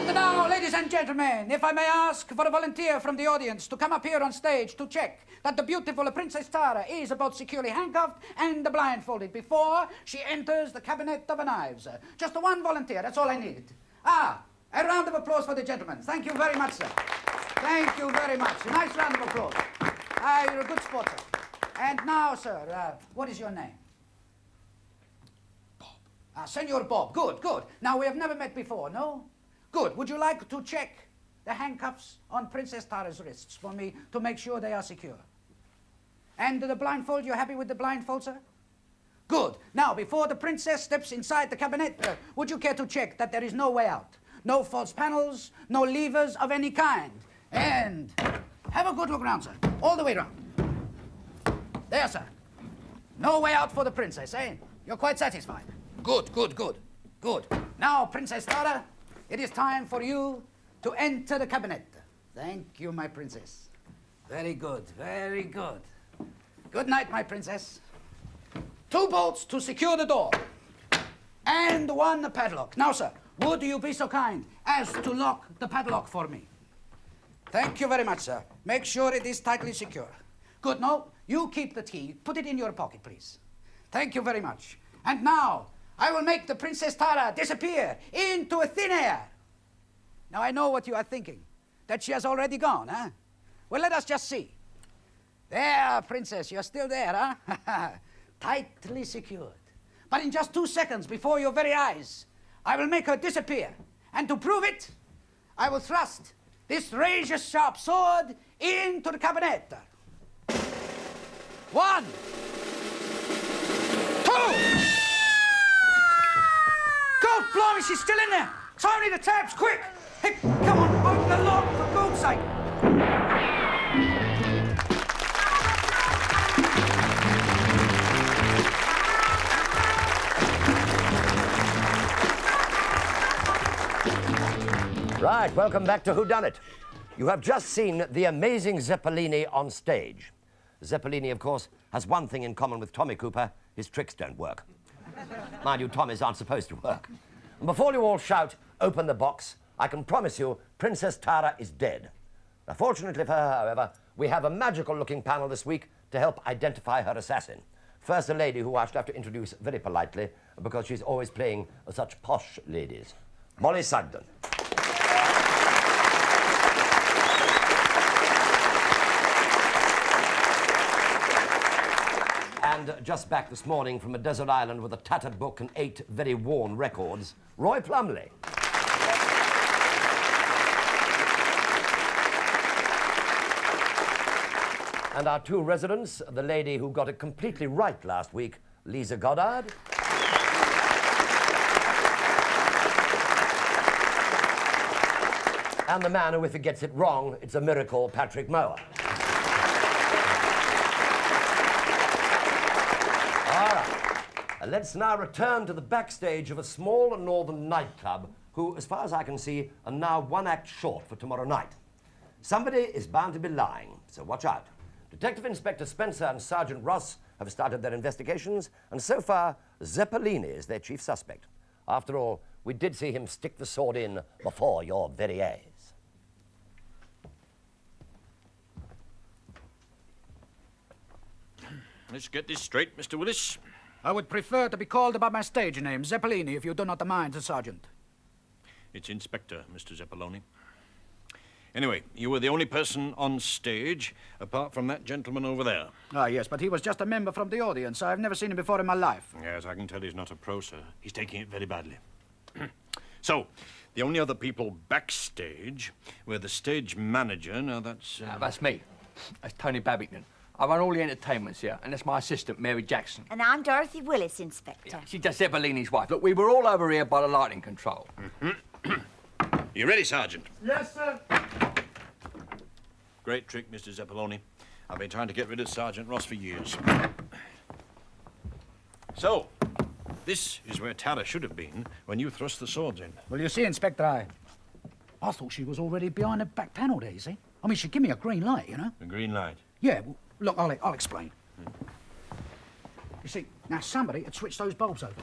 And now, ladies and gentlemen, if I may ask for a volunteer from the audience to come up here on stage to check that the beautiful Princess Tara is both securely handcuffed and blindfolded before she enters the cabinet of knives. Just one volunteer, that's all I needed. Ah, a round of applause for the gentleman. Thank you very much, sir. Thank you very much. A nice round of applause. You're a good sport, sir. And now, sir, what is your name? Bob. Senor Bob. Good, good. Now, we have never met before, no? Good. Would you like to check the handcuffs on Princess Tara's wrists for me to make sure they are secure? And the blindfold, you happy with the blindfold, sir? Good. Now, before the princess steps inside the cabinet, would you care to check that there is no way out? No false panels, no levers of any kind. And have a good look around, sir. All the way around. There, sir. No way out for the princess, eh? You're quite satisfied. Good, good, good, good. Now, Princess Tara, it is time for you to enter the cabinet. Thank you, my princess. Very good, very good. Good night, my princess. 2 bolts to secure the door. And 1 padlock. Now, sir, would you be so kind as to lock the padlock for me? Thank you very much, sir. Make sure it is tightly secure. Good, no, you keep the key. Put it in your pocket, please. Thank you very much. And now, I will make the Princess Tara disappear into thin air. Now, I know what you are thinking, that she has already gone, huh? Well, let us just see. There, princess, you're still there, huh? Tightly secured. But in just 2 seconds before your very eyes, I will make her disappear. And to prove it, I will thrust this razor-sharp sword into the cabinet. 1, 2! Go, Plomley, she's still in there. It's only the taps, quick! Hey, come on, open the lock for God's sake. Right, welcome back to Whodunnit. You have just seen the amazing Zeppelini on stage. Zeppelini, of course, has one thing in common with Tommy Cooper: his tricks don't work. Mind you, Tommies aren't supposed to work. And before you all shout, open the box, I can promise you Princess Tara is dead. Now, fortunately for her, however, we have a magical-looking panel this week to help identify her assassin. First, a lady who I shall have to introduce very politely because she's always playing such posh ladies. Mollie Sugden. And just back this morning from a desert island with a tattered book and 8 very worn records, Roy Plomley. And our 2 residents, the lady who got it completely right last week, Liza Goddard. And the man who, if he gets it wrong, it's a miracle, Patrick Mower. Let's now return to the backstage of a small northern nightclub who, as far as I can see, are now 1 act short for tomorrow night. Somebody is bound to be lying, so watch out. Detective Inspector Spencer and Sergeant Ross have started their investigations, and so far, Zeppelini is their chief suspect. After all, we did see him stick the sword in before your very eyes. Let's get this straight, Mr. Willis. I would prefer to be called by my stage name, Zeppelini, if you do not mind, Sergeant. It's Inspector, Mr. Zeppeloni. Anyway, you were the only person on stage, apart from that gentleman over there. Ah, yes, but he was just a member from the audience. I've never seen him before in my life. Yes, I can tell he's not a pro, sir. He's taking it very badly. So, the only other people backstage were the stage manager. Now, that's... That's me. That's Tony Babington. I run all the entertainments here, and that's my assistant, Mary Jackson. And I'm Dorothy Willis, Inspector. Yeah, she's just Zeppelini's wife. Look, we were all over here by the lighting control. You ready, Sergeant? Yes, sir. Great trick, Mr. Zeppeloni. I've been trying to get rid of Sergeant Ross for years. So, this is where Tara should have been when you thrust the swords in. Well, you see, Inspector, I thought she was already behind the back panel there, you see? I mean, she'd give me a green light, you know? The green light? Yeah, well, look, I'll explain. You see, now somebody had switched those bulbs over.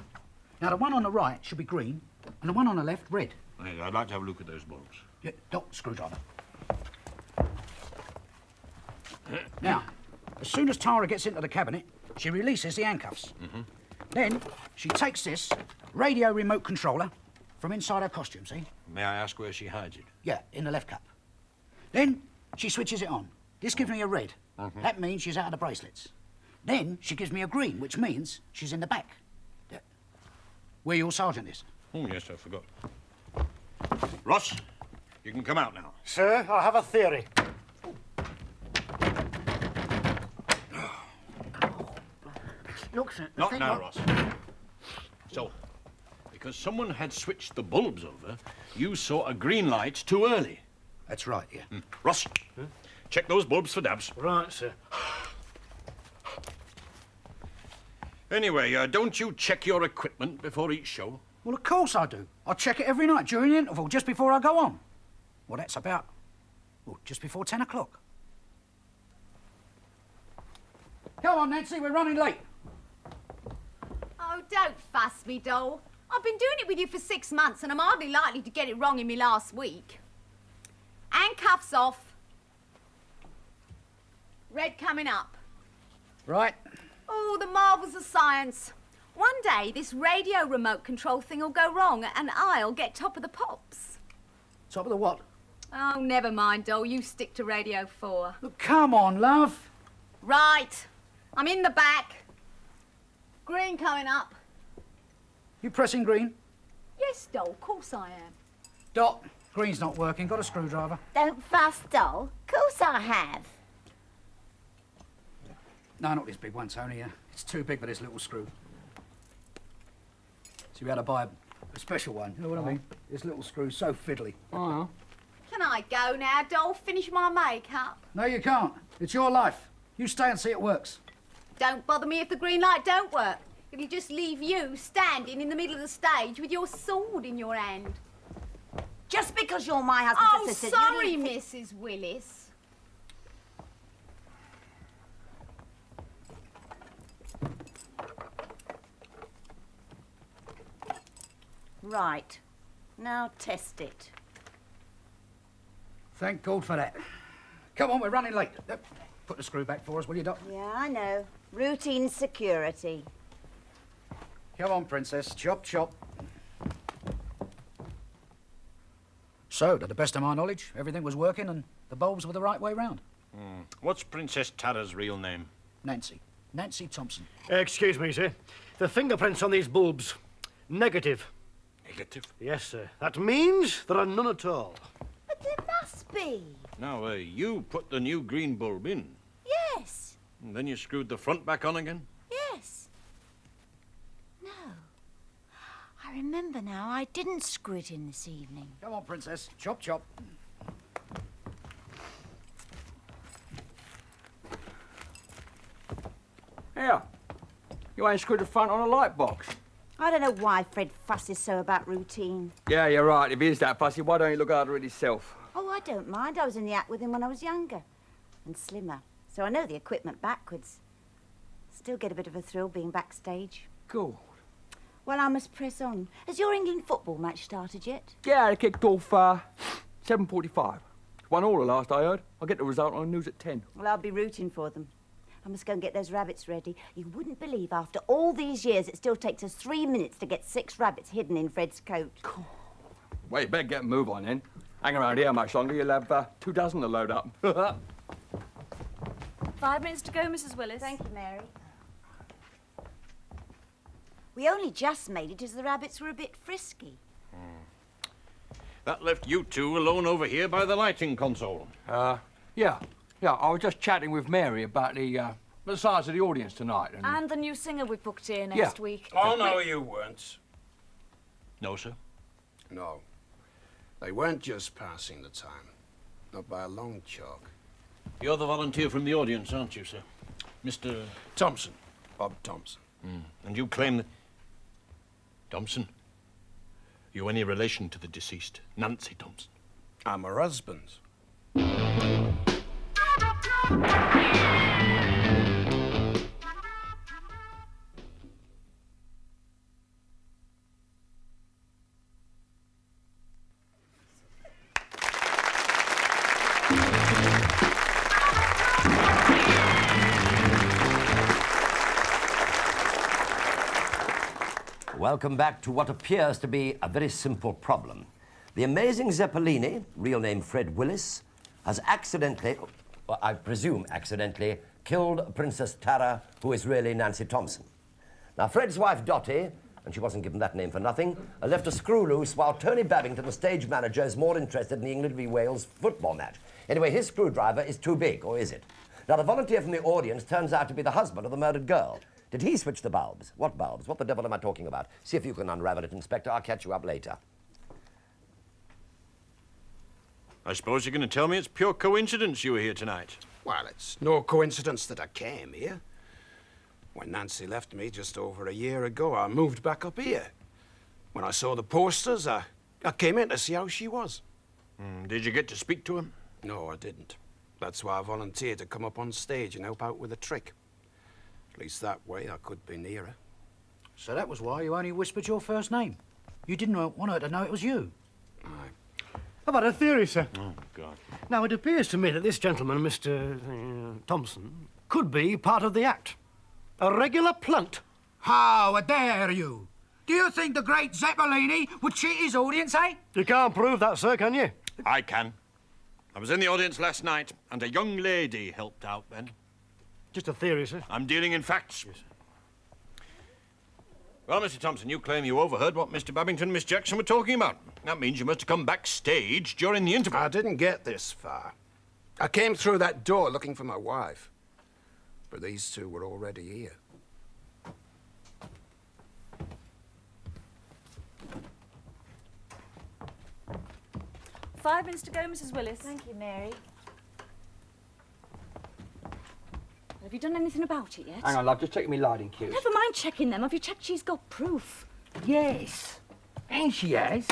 Now, the one on the right should be green, And the one on the left, red. Hey, I'd like to have a look at those bulbs. Yeah, Doc, screwdriver. Now, as soon as Tara gets into the cabinet, she releases the handcuffs. Then she takes this radio remote controller from inside her costume, see? May I ask where she hides it? Yeah, in the left cup. Then she switches it on. This gives me a red. That means she's out of the bracelets. Then she gives me a green, which means she's in the back. Yeah. Where your sergeant is. Oh, yes, I forgot. Ross, you can come out now. Sir, I have a theory. Look, sir. Not now, Ross. So, because someone had switched the bulbs over, you saw a green light too early. That's right, yeah. Ross, check those bulbs for dabs. Right, sir. Anyway, don't you check your equipment before each show? Well, of course I do. I check it every night during the interval, just before I go on. Well, that's about, well, just before 10 o'clock. Come on, Nancy, we're running late. Oh, don't fuss me, doll. I've been doing it with you for 6 months and I'm hardly likely to get it wrong in me last week. Handcuffs off. Red coming up. Right. Oh, the marvels of science. One day, this radio remote control thing will go wrong and I'll get top of the pops. Top of the what? Oh, never mind, doll. You stick to Radio 4. Look, come on, love. Right. I'm in the back. Green coming up. You pressing green? Yes, doll. Of course I am. Dot, green's not working. Got a screwdriver? Don't fuss, doll. Course I have. No, not this big one, Tony. It's too big for this little screw. So we had to buy a special one. You know what I mean? This little screw's so fiddly. Oh, Can I go now, doll? Finish my makeup? No, you can't. It's your life. You stay and see it works. Don't bother me if the green light don't work. It'll just leave you standing in the middle of the stage with your sword in your hand. Just because you're my husband's Oh, assistant, sorry, you need... Mrs. Willis. Right. Now test it. Thank God for that. Come on, we're running late. Put the screw back for us, will you, Doc? Yeah, I know. Routine security. Come on, Princess. Chop, chop. So, to the best of my knowledge, everything was working and the bulbs were the right way round. What's Princess Tara's real name? Nancy. Nancy Thompson. Excuse me, sir. The fingerprints on these bulbs, negative. Negative. Yes, sir. That means there are none at all. But there must be. Now, you put the new green bulb in, Yes. and then you screwed the front back on again? Yes. No. I remember now. I didn't screw it in this evening. Come on, Princess. Chop, chop. Here. You ain't screwed the front on a light box. I don't know why Fred fusses so about routine. Yeah, you're right. If he is that fussy, why don't you look after it yourself? Oh, I don't mind. I was in the act with him when I was younger. And slimmer. So I know the equipment backwards. Still get a bit of a thrill being backstage. Cool. Well, I must press on. Has your England football match started yet? Yeah, they kicked off 7:45. Won all the last I heard. I'll get the result on the news at 10. Well, I'll be rooting for them. I must go and get those rabbits ready. You wouldn't believe after all these years it still takes us 3 minutes to get 6 rabbits hidden in Fred's coat. Well, you better get a move on then. Hang around here much longer, you'll have 2 dozen to load up. 5 minutes to go, Mrs. Willis. Thank you, Mary. We only just made it as the rabbits were a bit frisky. That left you two alone over here by the lighting console. Yeah, I was just chatting with Mary about the size of the audience tonight. And the new singer we booked here Yeah. next week. Oh, no, you weren't. No, sir. No. They weren't just passing the time. Not by a long chalk. You're the volunteer from the audience, aren't you, sir? Mr. Thompson. Bob Thompson. And you claim that... Thompson? You any relation to the deceased, Nancy Thompson? I'm her husband. Welcome back to what appears to be a very simple problem. The amazing Zeppelini, real name Fred Willis, has accidentally, well, I presume accidentally, killed Princess Tara, who is really Nancy Thompson. Now, Fred's wife, Dottie, and she wasn't given that name for nothing, left a screw loose while Tony Babington, the stage manager, is more interested in the England v Wales football match. Anyway, his screwdriver is too big, or is it? Now, the volunteer from the audience turns out to be the husband of the murdered girl. Did he switch the bulbs? What bulbs? What the devil am I talking about? See if you can unravel it, Inspector. I'll catch you up later. I suppose you're going to tell me it's pure coincidence you were here tonight. Well, it's no coincidence that I came here. When Nancy left me just over a year ago, I moved back up here. When I saw the posters, I came in to see how she was. Did you get to speak to him? No, I didn't. That's why I volunteered to come up on stage and help out with a trick. At least that way I could be nearer. So that was why you only whispered your first name. You didn't want her to know it was you. Aye. I've had a theory, sir. Oh, God. Now, it appears to me that this gentleman, Mr. Thompson, could be part of the act. A regular plunt. How dare you? Do you think the great Zeppelini would cheat his audience, eh? You can't prove that, sir, can you? I can. I was in the audience last night, and a young lady helped out then. Just a theory, sir. I'm dealing in facts. Yes. Well, Mr. Thompson, you claim you overheard what Mr. Babington and Miss Jackson were talking about. That means you must have come backstage during the interval. I didn't get this far. I came through that door looking for my wife. But these two were already here. Five minutes to go, Mrs. Willis. Thank you, Mary. Have you done anything about it yet? Hang on, love, just checking me lighting cues. Never mind checking them. Have you checked she's got proof? Yes. And she has.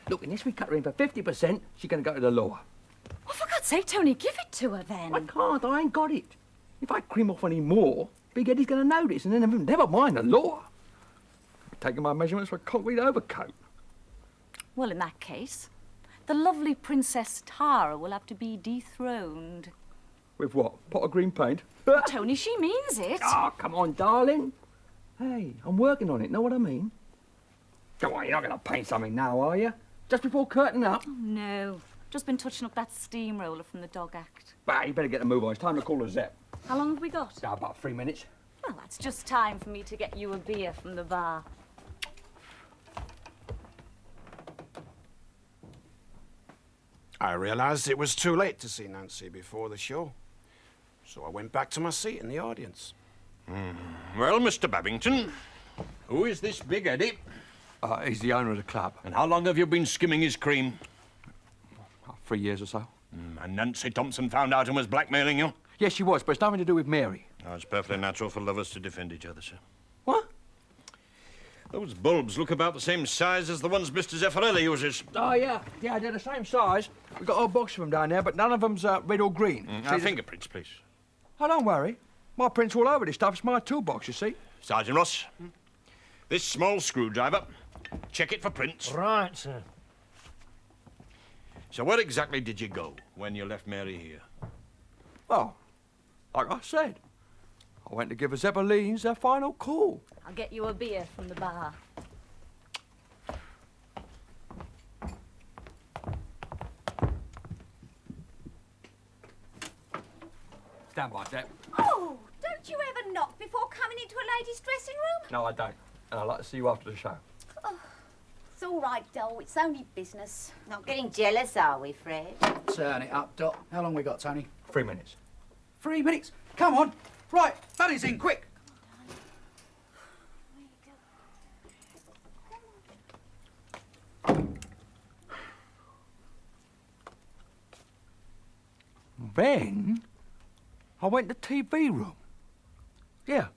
Look, unless we cut her in for 50%, she's going to go to the law. Oh, for God's sake, Tony, give it to her then. I can't, I ain't got it. If I cream off any more, Big Eddie's going to notice, and then never mind the law. I'm taking my measurements for a concrete overcoat. Well, in that case, the lovely Princess Tara will have to be dethroned. With what? Pot of green paint? Tony, she means it. Oh, come on, darling. Hey, I'm working on it, know what I mean? Come on, you're not going to paint something now, are you? Just before curtain up? Oh, no. Just been touching up that steamroller from the dog act. Bah, you better get a move on. It's time to call a Zep. How long have we got? Now, about 3 minutes. Well, that's just time for me to get you a beer from the bar. I realized it was too late to see Nancy before the show. So I went back to my seat in the audience. Well, Mr. Babington, who is this Big Eddie? He's the owner of the club. And how long have you been skimming his cream? 3 years or so. And Nancy Thompson found out and was blackmailing you? Yes, she was, but it's nothing to do with Mary. Oh, it's perfectly natural for lovers to defend each other, sir. What? Those bulbs look about the same size as the ones Mr. Zeffirelli uses. Oh, yeah. Yeah, they're the same size. We've got a whole box of them down there, but none of them's red or green. Our fingerprints, please. Oh, don't worry. My print's all over this stuff. It's my toolbox, you see. Sergeant Ross, this small screwdriver, check it for prints. Right, sir. So where exactly did you go when you left Mary here? Well, like I said, I went to give the Zeppelins their final call. I'll get you a beer from the bar. Stand by, Zep. Oh, don't you ever knock before coming into a lady's dressing room? No, I don't. And I'd like to see you after the show. It's all right, doll. It's only business. Not getting jealous, are we, Fred? Turn it up, Dot. How long we got, Tony? 3 minutes. 3 minutes? Come on. Right, Buddy's in, quick. Then, I went to TV room. Yeah.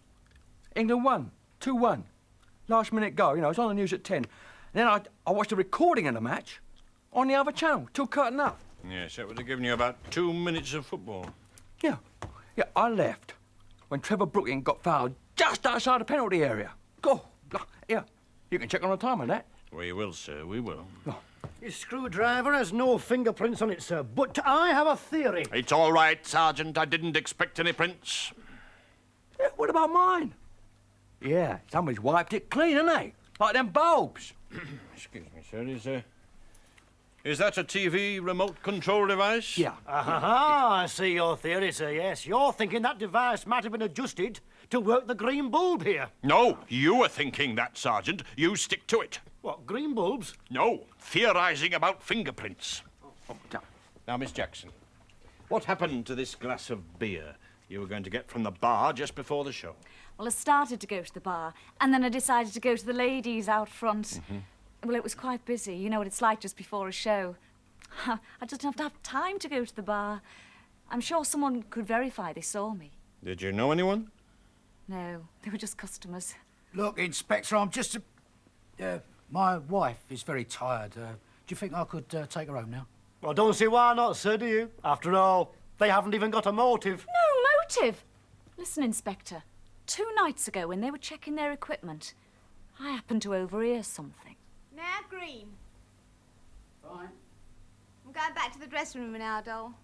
England won. 2-1. Last minute goal, you know, it's on the news at 10. And then I watched a recording of the match on the other channel, till curtain up. Yes, that would have given you about 2 minutes of football. Yeah. Yeah, I left when Trevor Brooking got fouled just outside the penalty area. Go. Yeah. You can check on the time on that. We will, sir, we will. His screwdriver has no fingerprints on it, sir, but I have a theory. It's all right, Sergeant. I didn't expect any prints. Yeah, what about mine? Yeah, somebody's wiped it clean, hasn't they? Like them bulbs. Excuse me, sir. Is that a TV remote control device? Yeah. I see your theory, sir, yes. You're thinking that device might have been adjusted to work the green bulb here. No, you were thinking that, Sergeant. You stick to it. What, green bulbs? No, theorising about fingerprints. Now, Miss Jackson, what happened to this glass of beer you were going to get from the bar just before the show? Well, I started to go to the bar, and then I decided to go to the ladies out front. Well, it was quite busy. You know what it's like just before a show. I just didn't have time to go to the bar. I'm sure someone could verify they saw me. Did you know anyone? No, they were just customers. Look, Inspector, I'm just my wife is very tired. Do you think I could take her home now? Well, don't see why not, sir, do you? After all, they haven't even got a motive. No motive! Listen, Inspector. 2 nights ago, when they were checking their equipment, I happened to overhear something. Now, Green. Fine. I'm going back to the dressing room now, doll.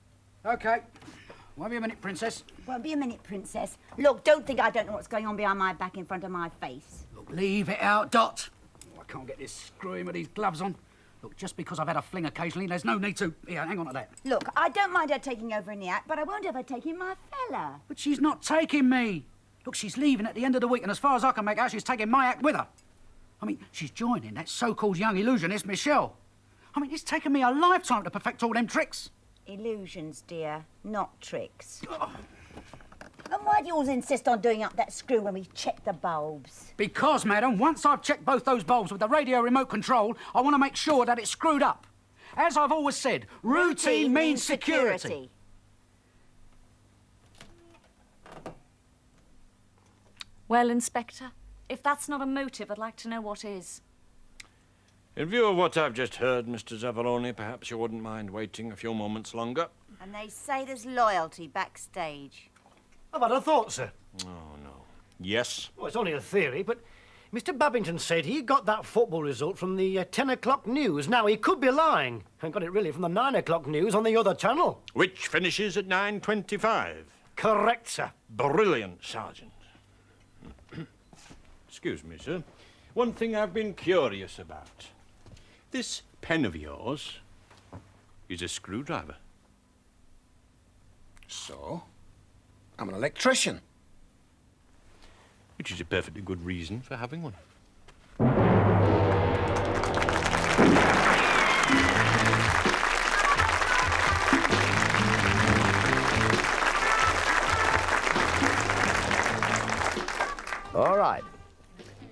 OK. Won't be a minute, Princess. Won't be a minute, Princess. Look, don't think I don't know what's going on behind my back in front of my face. Look, leave it out, Dot. Oh, I can't get this screwing with these gloves on. Look, just because I've had a fling occasionally, there's no need to... Here, hang on to that. Look, I don't mind her taking over in the act, but I won't have her taking my fella. But she's not taking me. Look, she's leaving at the end of the week, and as far as I can make out, she's taking my act with her. I mean, she's joining that so-called young illusionist, Michelle. I mean, it's taken me a lifetime to perfect all them tricks. Illusions, dear, not tricks. And why do you always insist on doing up that screw when we check the bulbs? Because, madam, once I've checked both those bulbs with the radio remote control, I want to make sure that it's screwed up. As I've always said, routine means security. Well, Inspector, if that's not a motive, I'd like to know what is. In view of what I've just heard, Mr. Zavaroni, perhaps you wouldn't mind waiting a few moments longer. And they say there's loyalty backstage. I've had a thought, sir. Oh, no. Yes? Well, it's only a theory, but Mr. Babington said he got that football result from the 10 o'clock news. Now, he could be lying. And got it really from the 9 o'clock news on the other channel. Which finishes at 9:25. Correct, sir. Brilliant, Sergeant. Excuse me, sir. One thing I've been curious about. This pen of yours is a screwdriver. So? I'm an electrician. Which is a perfectly good reason for having one. All right.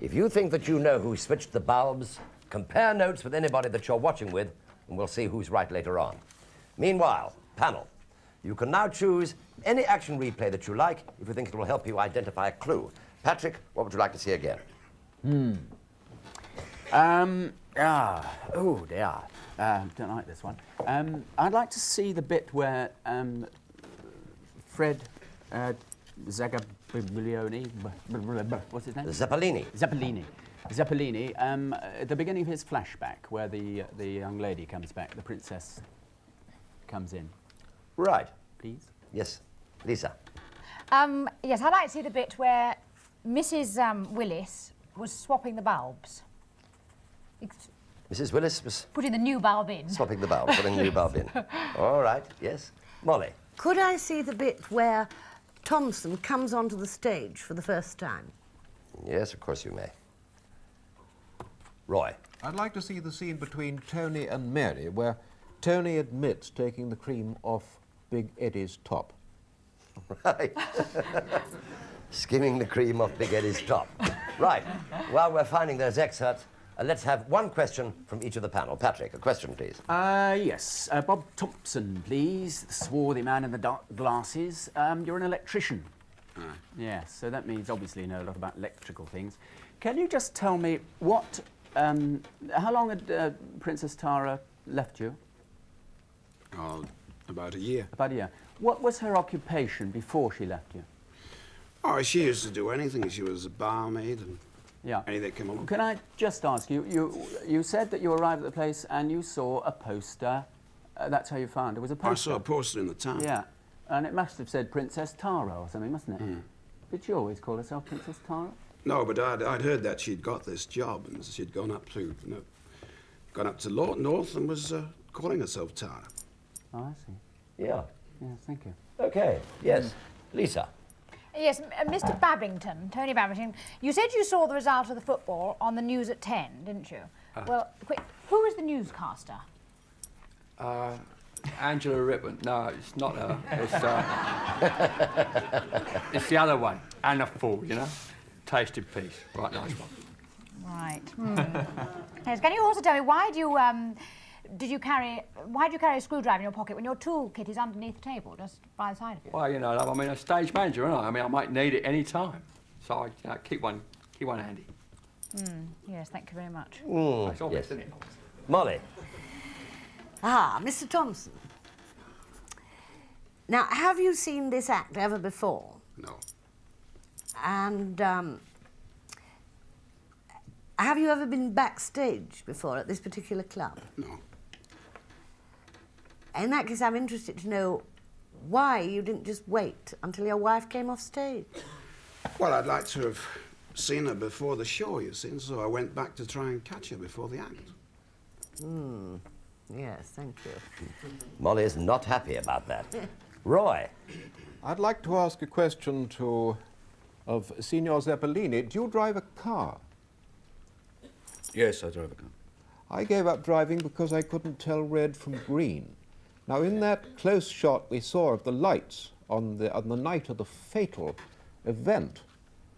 If you think that you know who switched the bulbs, compare notes with anybody that you're watching with, and we'll see who's right later on. Meanwhile, panel, you can now choose any action replay that you like if you think it will help you identify a clue. Patrick, what would you like to see again? Oh dear. Don't like this one. I'd like to see the bit where Fred Zagabiglione, what's his name? Zeppelini. At the beginning of his flashback, where the young lady comes back, the princess comes in. Right. Please. Yes, Lisa. Yes, I'd like to see the bit where Mrs. Willis was swapping the bulbs. Mrs. Willis was Putting the new bulb in. swapping the bulb, putting the new bulb in. All right, yes. Molly. Could I see the bit where Thompson comes onto the stage for the first time? Yes, of course you may. Roy. I'd like to see the scene between Tony and Mary where Tony admits taking the cream off Big Eddie's top. Right. Skimming the cream off Big Eddie's top. Right. While we're finding those excerpts, let's have one question from each of the panel. Patrick, a question, please. Yes. Bob Thompson, please. The swarthy man in the dark glasses. You're an electrician. Yes, so that means obviously you know a lot about electrical things. Can you just tell me what... how long had Princess Tara left you? Oh, about a year. About a year. What was her occupation before she left you? Oh, she used to do anything. She was a barmaid and anything that came along. Can I just ask you, you said that you arrived at the place and you saw a poster. That's how you found it. Was a poster? I saw a poster in the town. Yeah, and it must have said Princess Tara or something, mustn't it? Did she always call herself Princess Tara? No, but I'd heard that she'd got this job and she'd gone up to, North and was calling herself Tara. Oh, I see. Yeah. Yeah, thank you. Okay, yes. Lisa. Yes, Mr. Babington, Tony Babington, you said you saw the result of the football on the news at 10, didn't you? Well, quick, who is the newscaster? Angela Rippon. No, it's not her. It's, it's the other one. Anna Ford, you know? Tasty piece. Right, nice one. Right. Yes, can you also tell me why do you carry a screwdriver in your pocket when your toolkit is underneath the table, just by the side of you? Well, you know, I'm a stage manager, aren't I? I mean, I might need it any time. So I keep one handy. Yes, thank you very much. It's obvious, Yes. isn't it? Mollie. Ah, Mr. Thompson. Now, have you seen this act ever before? No. And have you ever been backstage before at this particular club? No. In that case, I'm interested to know why you didn't just wait until your wife came off stage. Well, I'd like to have seen her before the show, you see, so I went back to try and catch her before the act. Yes, thank you. Mollie is not happy about that. Roy. I'd like to ask a question of Signor Zeppelini. Do you drive a car? Yes, I drive a car. I gave up driving because I couldn't tell red from green. Now, in that close shot we saw of the lights on the night of the fatal event,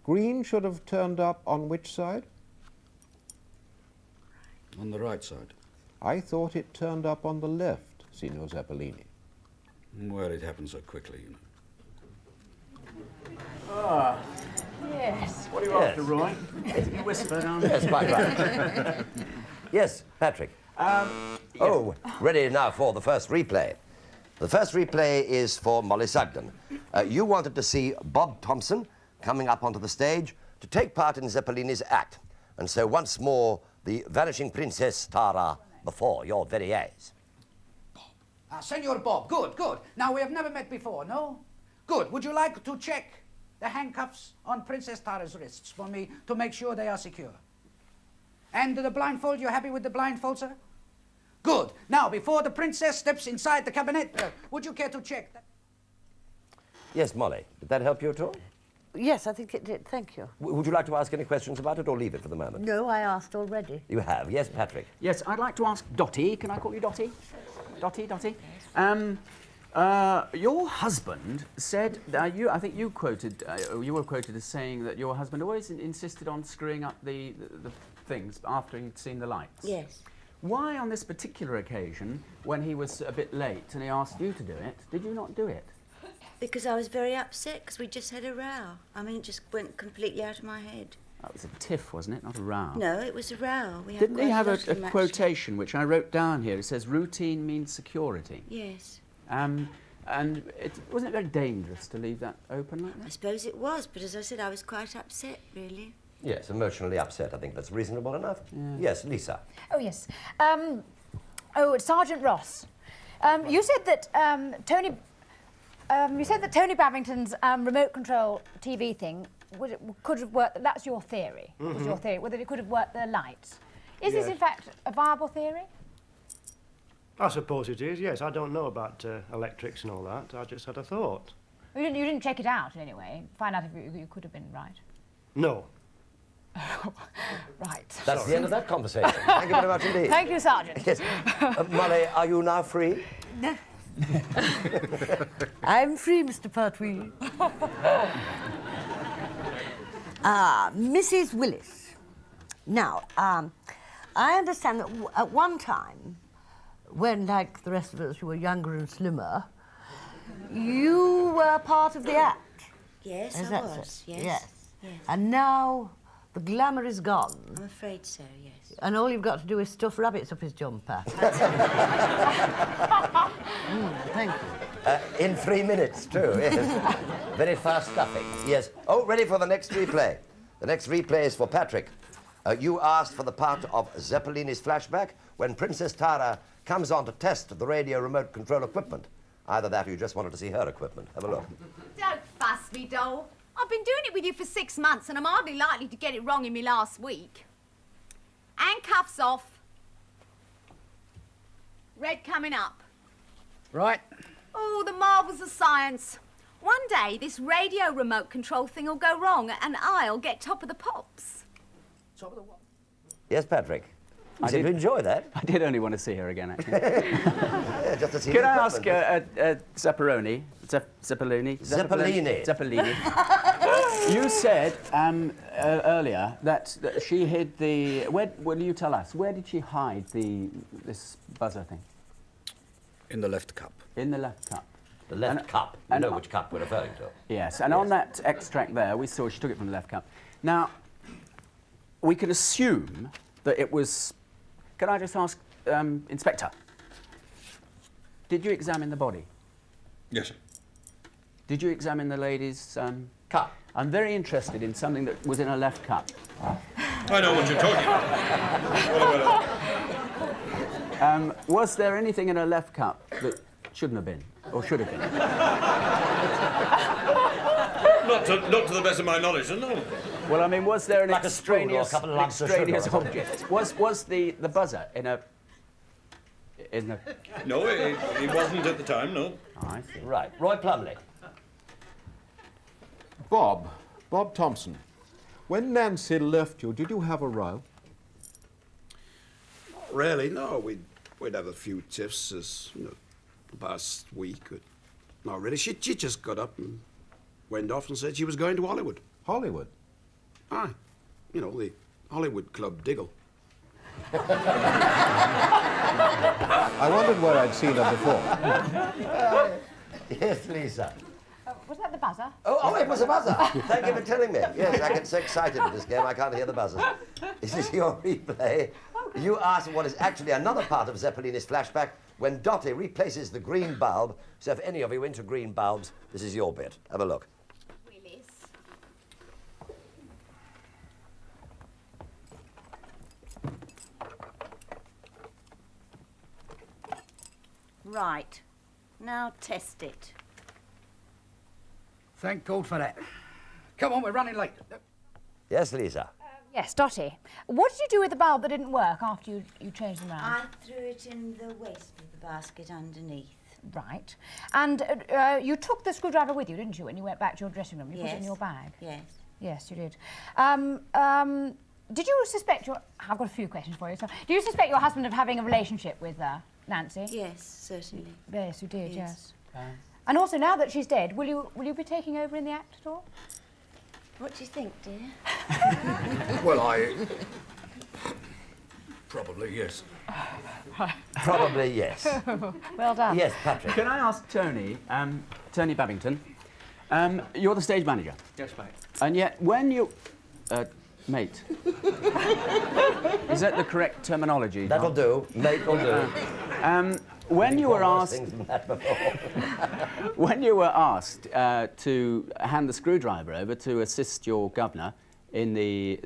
green should have turned up on which side? On the right side. I thought it turned up on the left, Signor Zeppelini. Well, it happened so quickly, you know. Yes. What are you Yes. after, Roy? You whispered, Yes, quite right. Yes, Patrick. Oh, ready now for the first replay. The first replay is for Mollie Sugden. You wanted to see Bob Thompson coming up onto the stage to take part in Zeppelini's act. And so once more, the vanishing Princess Tara before your very eyes. Senor Bob, good, good. Now, we have never met before, no? Good. Would you like to check the handcuffs on Princess Tara's wrists for me to make sure they are secure? And the blindfold, you happy with the blindfold, sir? Good. Now, before the princess steps inside the cabinet, would you care to check that? Yes, Mollie, did that help you at all? Yes, I think it did. Thank you. Would you like to ask any questions about it or leave it for the moment? No, I asked already. You have. Yes, Patrick. Yes, I'd like to ask Dottie. Can I call you Dottie? Dottie? Your husband said, I think you were quoted as saying that your husband always insisted on screwing up the things after he'd seen the lights. Yes. Why on this particular occasion, when he was a bit late and he asked you to do it, did you not do it? Because I was very upset because we just had a row. I mean, it just went completely out of my head. That was a tiff, wasn't it? Not a row. No, it was a row. We had Didn't he quite have lot a of them, actually. quotation, which I wrote down here? It says, routine means security. Yes. And wasn't it very dangerous to leave that open like I that? suppose it was, but as I said, I was quite upset, really. Yes, emotionally upset. I think that's reasonable enough. Yes, Lisa. Oh, yes. It's Sergeant Ross. You said that Tony Babington's remote control TV thing could have worked. That's your theory. Was your theory whether it could have worked the lights? Is this in fact a viable theory? I suppose it is, yes. I don't know about electrics and all that. I just had a thought. You didn't check it out in any way. Find out if you could have been right. No. Right. That's the end of that conversation. Thank you very much indeed. Thank you, Sergeant. Yes. Mollie, are you now free? No. I'm free, Mr. Pertwee. Mrs. Willis. Now, I understand that at one time, when, like the rest of us, you were younger and slimmer, you were part of the act. Yes, Is I that was. so? Yes. Yes. Yes. And now the glamour is gone. I'm afraid so, yes. And all you've got to do is stuff rabbits up his jumper. Thank you. In 3 minutes, too, yes. Very fast stuffing, yes. Oh, ready for the next replay. The next replay is for Patrick. You asked for the part of Zeppelini's flashback when Princess Tara comes on to test the radio remote control equipment. Either that or you just wanted to see her equipment. Have a look. Don't fuss me, doll. I've been doing it with you for 6 months and I'm hardly likely to get it wrong in me last week. Handcuffs off. Red coming up. Right. Oh, the marvels of science. One day, this radio remote control thing will go wrong and I'll get top of the pops. Top of the what? Yes, Patrick. You seem to enjoy that. I did only want to see her again, actually. Yeah, just to see Can the I ask equipment. Zeppelini? Zeppelini. Zeppelini. You said earlier that she hid the... Where will you tell us? Where did she hide this buzzer thing? In the left cup. In the left cup. The left cup. You know which cup we're referring to. Yes, and on that extract there, we saw she took it from the left cup. Now, we can assume that it was... Can I just ask, Inspector, did you examine the body? Yes, sir. Did you examine the lady's cup? I'm very interested in something that was in her left cup. I know what you're talking about. Was there anything in her left cup that shouldn't have been, or should have been? Not to the best of my knowledge, no. Well, I mean, was there an Like a spoon or a extraneous, couple of lumps of sugar or something. object? Was the buzzer in the... No, it wasn't at the time, no. Oh, I see. Right. Roy Plomley. Bob Thompson, when Nancy left you, did you have a row? Not really, no. We'd have a few tiffs as, the past week. But not really. She just got up and went off and said she was going to Hollywood. Hollywood? Aye. The Hollywood Club Diggle. I wondered where I'd seen her before. Yes, Lisa. Was that the buzzer? Oh, it was a buzzer. Thank you for telling me. Yes, I get so excited with this game, I can't hear the buzzers. This is your replay. You asked what is actually another part of Zeppelini's flashback when Dottie replaces the green bulb. So if any of you are into green bulbs, this is your bit. Have a look. Willis. Right. Now test it. Thank God for that. Come on, we're running late. Yes, Lisa. Yes, Dottie. What did you do with the bulb that didn't work after you changed them round? I threw it in the waste of the basket underneath. Right. And you took the screwdriver with you, didn't you, when you went back to your dressing room? You put it in your bag? Yes. Yes, you did. Did you suspect your... I've got a few questions for you. So, do you suspect your husband of having a relationship with Nancy? Yes, certainly. Yes, you did, Yes. And also, now that she's dead, will you be taking over in the act at all? What do you think, dear? Well, probably, yes. Probably, yes. Well done. Yes, Patrick. Can I ask Tony, Tony Babington, you're the stage manager. Yes, mate. And yet, when you... mate. Is that the correct terminology? That'll do. Mate will do. When you were asked... when you were asked to hand the screwdriver over to assist your governor in the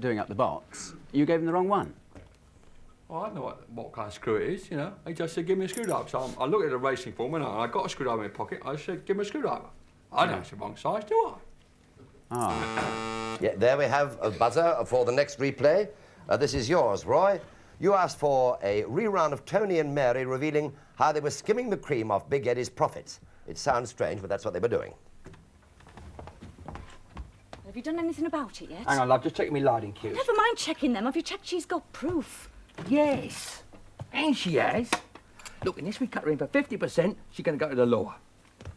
doing up the box, you gave him the wrong one. Well, I don't know what kind of screw it is, He just said, give me a screwdriver. So I looked at the racing form and I got a screwdriver in my pocket. I said, give me a screwdriver. I don't know it's the wrong size, do I? Oh. Yeah, there we have a buzzer for the next replay. This is yours, Roy. You asked for a rerun of Tony and Mary revealing how they were skimming the cream off Big Eddie's profits. It sounds strange, but that's what they were doing. Have you done anything about it yet? Hang on, love, just checking me lighting cues. Never mind checking them. Have you checked she's got proof? Yes. And she has. Look, unless we cut her in for 50%, she's going to go to the law.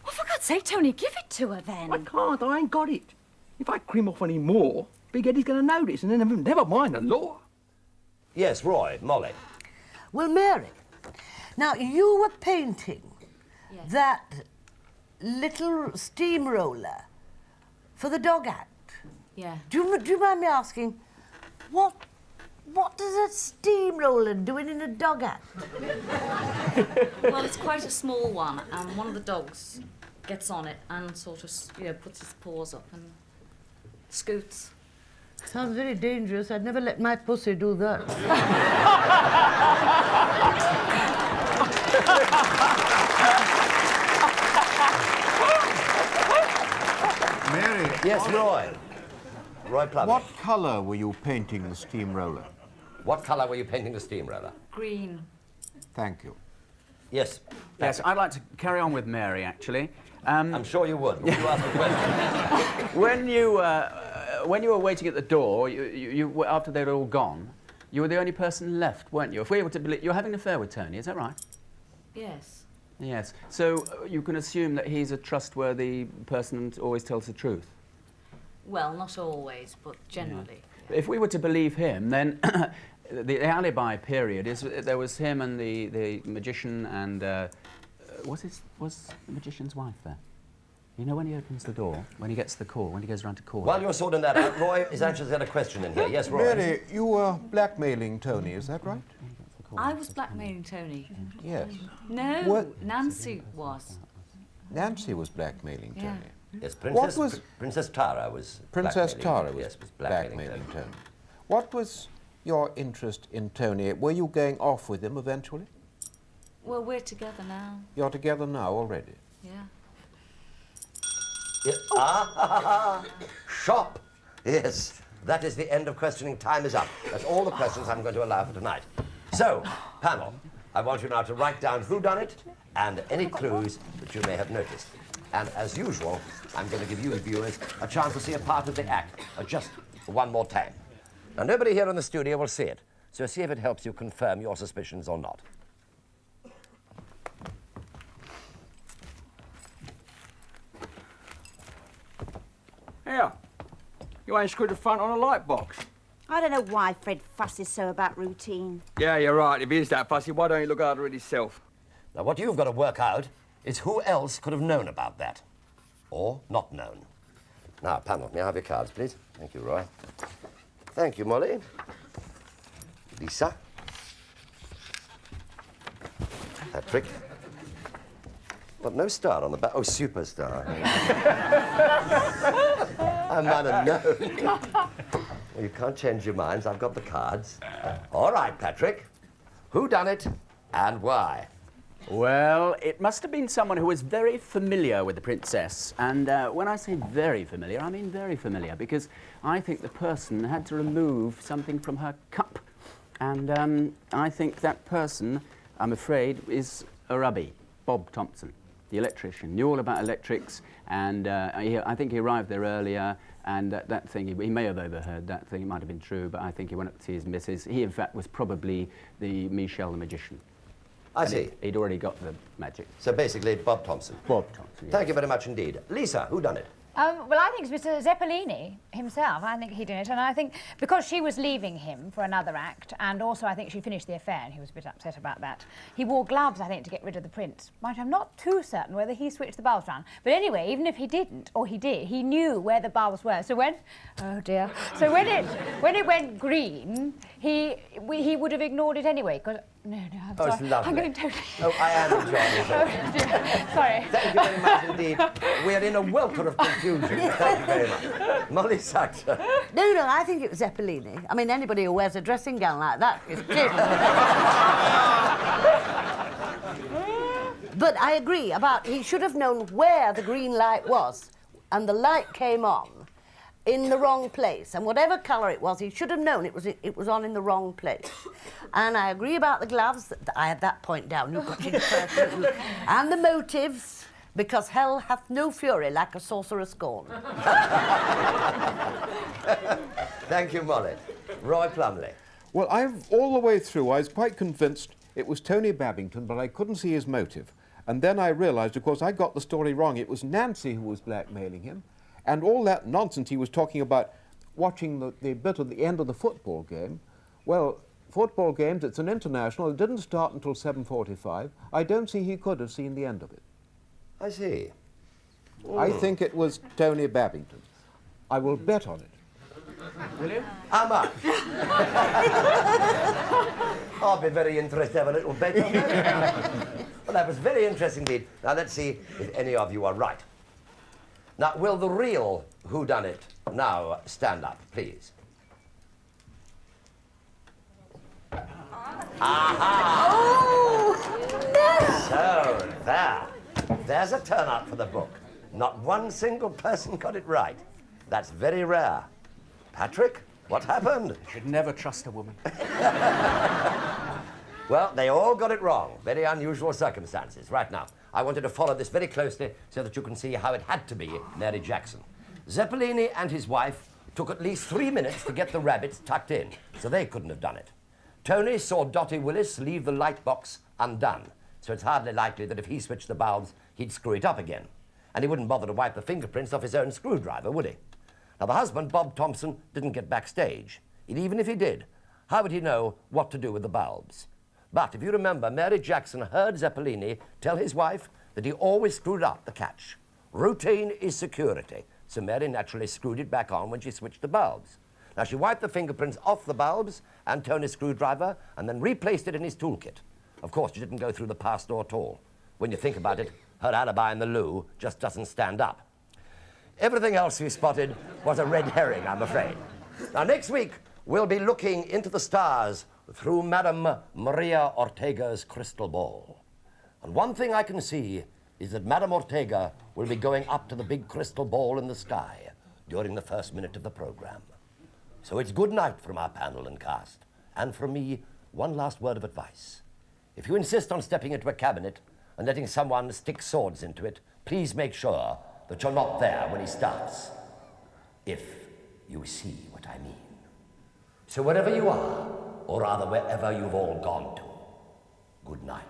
Oh, for God's sake, Tony, give it to her then. I can't, I ain't got it. If I cream off any more, Big Eddie's going to notice, and then never mind the law. Yes, Roy, Molly. Well, Mary, now you were painting that little steamroller for the dog act. Yeah. Do you mind me asking, what does a steamroller doing in a dog act? Well, it's quite a small one, and one of the dogs gets on it and sort of, puts his paws up and scoots. Sounds very dangerous. I'd never let my pussy do that. Mary, Yes, Roy. Roy Plumley. What colour were you painting the steamroller? What colour were you painting the steamroller? Green. Thank you. Yes. Yes, I'd like to carry on with Mary, actually. I'm sure you would. Would you ask a question? When you were waiting at the door, you after they'd all gone, you were the only person left, weren't you? If we were to believe, you're having an affair with Tony, is that right? Yes. Yes. So you can assume that he's a trustworthy person and always tells the truth. Well, not always, but generally. Yeah. If we were to believe him, then the alibi period is there was him and the magician and was the magician's wife there? You know when he opens the door, when he gets the call, when he goes around to call. While you're sorting that out, Roy is anxious to get a question in here. Yes, Roy. Mary, you were blackmailing Tony, is that right? I was blackmailing Tony. Yes. No, What? Nancy was. Nancy was blackmailing Tony. Yeah. Yes, What was- Princess Tara was Princess blackmailing Tara Tony. was, Yes, was blackmailing blackmailing Tony. Tony. What was your interest in Tony? Were you going off with him eventually? Well, we're together now. You're together now already. Yeah. Yeah. Shop. Yes, that is the end of questioning. Time is up. That's all the questions I'm going to allow for tonight. So, panel, I want you now to write down whodunit and any clues that you may have noticed. And as usual, I'm going to give you viewers a chance to see a part of the act just one more time. Now, nobody here in the studio will see it, so see if it helps you confirm your suspicions or not. Here. You ain't screwed the front on a light box. I don't know why Fred fusses so about routine. Yeah, you're right. If he is that fussy, why don't you look after it himself? Now, what you've got to work out is who else could have known about that, or not known. Now, panel, may I have your cards, please? Thank you, Roy. Thank you, Molly. Lisa. Patrick. What, no star on the back? Oh, superstar. I might have known. Well, you can't change your minds. I've got the cards. All right, Patrick. Who done it and why? Well, it must have been someone who was very familiar with the princess. And when I say very familiar, I mean very familiar, because I think the person had to remove something from her cup. And I think that person, I'm afraid, is a rubby, Bob Thompson, the electrician. Knew all about electrics, and I think he arrived there earlier, and that thing, he may have overheard that thing. It might have been true, but I think he went up to see his missus. He, in fact, was probably the Michel the magician. I see. He'd already got the magic. So basically, Bob Thompson. Bob Thompson, yes. Thank you very much indeed. Lisa, who done it? Well, I think it's Mr. Zeppelini himself. I think he did it. And I think because she was leaving him for another act, and also I think she finished the affair, and he was a bit upset about that, he wore gloves, I think, to get rid of the prince. Mind you, I'm not too certain whether he switched the bulbs round. But anyway, even if he didn't, or he did, he knew where the bulbs were. So when... Oh, dear. So when it went green, he would have ignored it anyway, because... No, I'm sorry. It's lovely. I'm going totally... Oh, I am enjoying it. Oh, dear. Sorry. Thank you very much indeed. We're in a welter of confusion. Thank you very much. Mollie Sugden. No, I think it was Zeppelini. I mean, anybody who wears a dressing gown like that is But I agree about he should have known where the green light was, and the light came on in the wrong place, and whatever colour it was, he should have known it was on in the wrong place. And I agree about the gloves. I had that point down. You got it first. And the motives, because hell hath no fury like a sorcerer's scorn. Thank you, Molly. Roy Plumley. Well, all the way through, I was quite convinced it was Tony Babington, but I couldn't see his motive. And then I realised, of course, I got the story wrong. It was Nancy who was blackmailing him. And all that nonsense he was talking about watching the bit at the end of the football game. Well, football games, it's an international. It didn't start until 7:45. I don't see he could have seen the end of it. I see. I think it was Tony Babington. I will bet on it. Will you? How much? I'll be very interested to have a little bet on that. Well, that was very interesting indeed. Now, let's see if any of you are right. Now, will the real whodunit now stand up, please? Aha! Oh, no! So, there's a turnout for the book. Not one single person got it right. That's very rare. Patrick, what happened? You should never trust a woman. Well, they all got it wrong. Very unusual circumstances. Right now, I want you to follow this very closely so that you can see how it had to be Mary Jackson. Zeppelini and his wife took at least 3 minutes to get the rabbits tucked in, so they couldn't have done it. Tony saw Dottie Willis leave the light box undone, so it's hardly likely that if he switched the bulbs, he'd screw it up again. And he wouldn't bother to wipe the fingerprints off his own screwdriver, would he? Now, the husband, Bob Thompson, didn't get backstage. And even if he did, how would he know what to do with the bulbs? But if you remember, Mary Jackson heard Zeppelini tell his wife that he always screwed up the catch. Routine is security, so Mary naturally screwed it back on when she switched the bulbs. Now, she wiped the fingerprints off the bulbs and Tony's screwdriver and then replaced it in his toolkit. Of course, she didn't go through the past door at all. When you think about it, her alibi in the loo just doesn't stand up. Everything else we spotted was a red herring, I'm afraid. Now, next week, we'll be looking into the stars through Madame Maria Ortega's crystal ball. And one thing I can see is that Madame Ortega will be going up to the big crystal ball in the sky during the first minute of the program. So it's good night from our panel and cast. And from me, one last word of advice. If you insist on stepping into a cabinet and letting someone stick swords into it, please make sure that you're not there when he starts. If you see what I mean. So wherever you are, or rather wherever you've all gone to, good night.